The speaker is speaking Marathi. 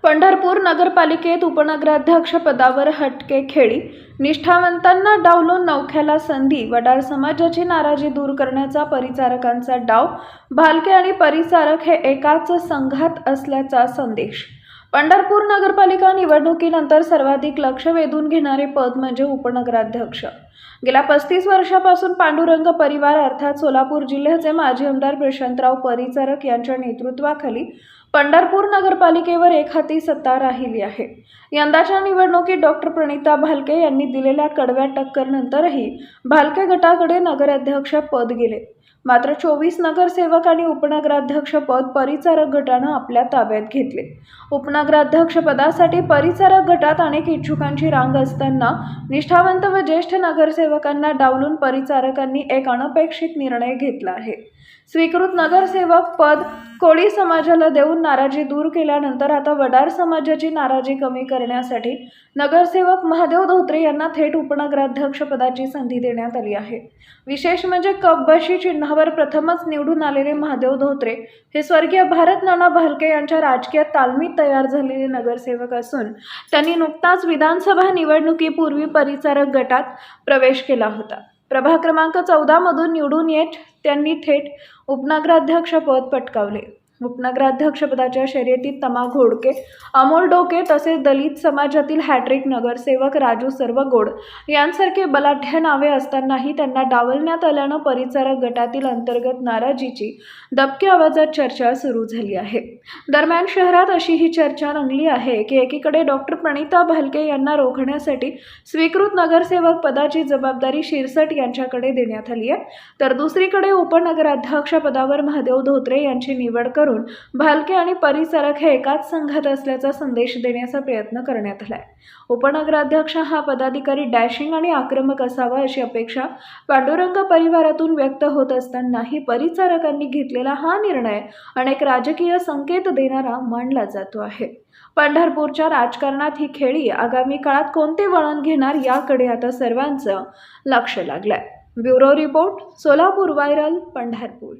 पंढरपूर नगरपालिकेत उपनगराध्यक्ष पदावर हटके खेळी, निष्ठावंतांना डावलून नवख्याला संधी, वडार समाजाची नाराजी दूर करण्याचा परिचारकांचा डाव, भालके आणि परिचारक हे एकाच संघात असल्याचा संदेश। पंढरपूर नगरपालिका निवडणुकीनंतर सर्वाधिक लक्ष वेधून घेणारे पद म्हणजे उपनगराध्यक्ष। गेल्या 35 वर्षापासून पांडुरंग परिवार अर्थात सोलापूर जिल्ह्याचे माजी आमदार प्रशांतराव परिचारक यांच्या नेतृत्वाखाली पंढरपूर नगरपालिकेवर एकहाती सत्ता राहिली आहे। यंदाच्या निवडणुकीत डॉक्टर प्रणिता भालके यांनी दिलेल्या कडव्या टक्करनंतरही भालके गटाकडे नगराध्यक्ष पद गेले। मात्र 24 नगरसेवक आणि उपनगराध्यक्ष पद परिचारक गटाने आपल्या ताब्यात घेतले। उपनगराध्यक्ष पदासाठी परिचारक गटात अनेक इच्छुकांची रांग असताना निष्ठावंत व ज्येष्ठ नगरसेवकांना डावलून परिचारकांनी एक अनपेक्षित निर्णय घेतला आहे। स्वीकृत नगरसेवक पद कोळी समाजाला देऊन नाराजी दूर केल्यानंतर आता वडार समाजाची नाराजी कमी करण्यासाठी नगरसेवक महादेव धोत्रे यांना थेट उपनगराध्यक्ष पदाची संधी देण्यात आली आहे। विशेष म्हणजे कपबशी चिन्हावर प्रथमच निवडून आलेले महादेव धोत्रे हे स्वर्गीय भारत नाना भालके यांच्या राजकीय तालमीत तयार झालेले नगरसेवक असून त्यांनी नुकताच विधानसभा निवडणुकीपूर्वी परिचारक गटात प्रवेश केला होता। प्रभाग क्रमांक 14 मधून निवडून येत त्यांनी थेट उपनगराध्यक्ष पद पटकावले। उपनगराध्यक्षपदाच्या शर्यतीत तमा घोडके, अमोल डोके तसेच दलित समाजातील हॅट्रिक नगरसेवक राजू सर्वगोड यांसारखे बलाढ्य नावे असतानाही त्यांना डावलण्यात आल्यानं परिचारक गटातील अंतर्गत नाराजीची दबक्या आवाजात चर्चा सुरू झाली आहे। दरम्यान शहरात अशी ही चर्चा रंगली आहे की एकीकडे डॉक्टर प्रणिता भालके यांना रोखण्यासाठी स्वीकृत नगरसेवक पदाची जबाबदारी शिरसट यांच्याकडे देण्यात आली आहे, तर दुसरीकडे उपनगराध्यक्ष पदावर महादेव धोत्रे यांची निवड करून भालके आणि परिचारक हे एकाच संघात असल्याचा संदेश देण्याचा प्रयत्न करण्यात आलाय। उपनगराध्यक्ष हा पदाधिकारी डॅशिंग आणि आक्रमक असावा अशी अपेक्षा पांडुरंग परिवारातून व्यक्त होत असतानाही परिचारकांनी घेतलेला हा निर्णय अनेक राजकीय संकेत देणारा मानला जातो आहे। पंढरपूरच्या राजकारणात ही खेळी आगामी काळात कोणते वळण घेणार याकडे आता सर्वांचं लक्ष लागलंय। Bureau report, Solapur viral, Pandharpur.